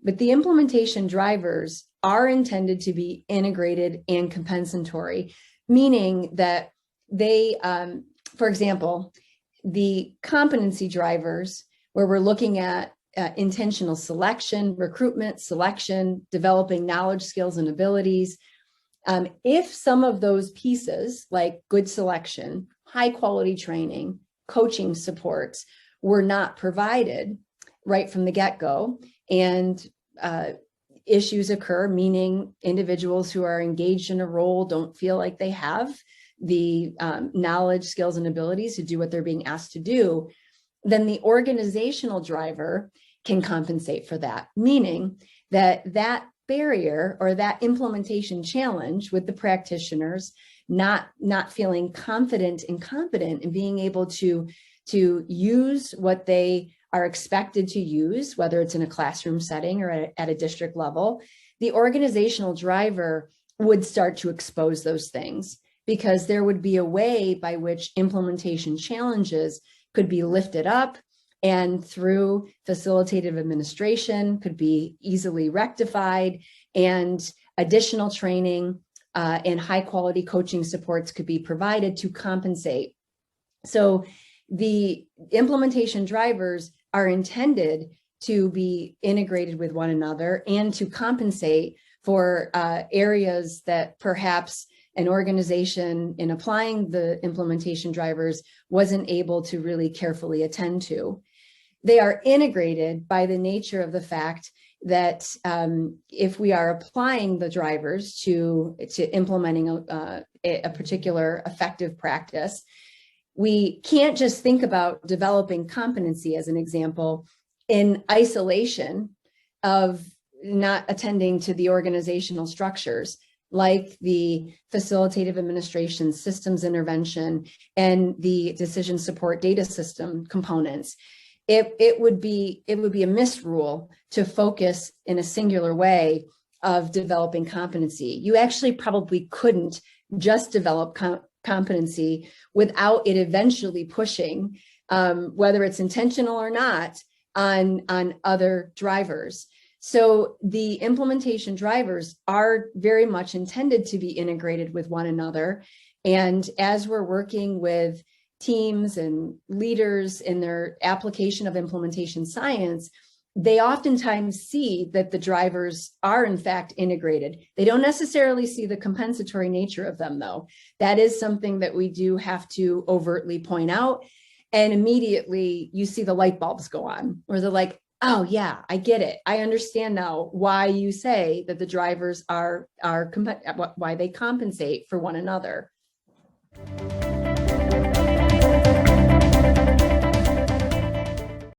But the implementation drivers are intended to be integrated and compensatory, meaning that they, for example, the competency drivers, where we're looking at intentional selection, recruitment, selection, developing knowledge, skills, and abilities. If some of those pieces, like good selection, high quality training, coaching supports, were not provided right from the get-go, and issues occur, meaning individuals who are engaged in a role don't feel like they have the knowledge, skills, and abilities to do what they're being asked to do, then the organizational driver can compensate for that, meaning that that barrier or that implementation challenge with the practitioners not feeling confident and competent in being able to use what they are expected to use, whether it's in a classroom setting or at a district level, the organizational driver would start to expose those things, because there would be a way by which implementation challenges could be lifted up and through facilitative administration could be easily rectified, and additional training and high quality coaching supports could be provided to compensate. So the implementation drivers are intended to be integrated with one another and to compensate for areas that perhaps an organization in applying the implementation drivers wasn't able to really carefully attend to. They are integrated by the nature of the fact that if we are applying the drivers to implementing a particular effective practice, we can't just think about developing competency, as an example, in isolation of not attending to the organizational structures, like the facilitative administration, systems intervention, and the decision support data system components. It would be a misrule to focus in a singular way of developing competency. You actually probably couldn't just develop competency without it eventually pushing, whether it's intentional or not, on other drivers. So the implementation drivers are very much intended to be integrated with one another. And as we're working with teams and leaders in their application of implementation science, they oftentimes see that the drivers are in fact integrated. They don't necessarily see the compensatory nature of them, though. That is something that we do have to overtly point out. And immediately you see the light bulbs go on, where they're like, oh yeah, I get it. I understand now why you say that the drivers are why they compensate for one another.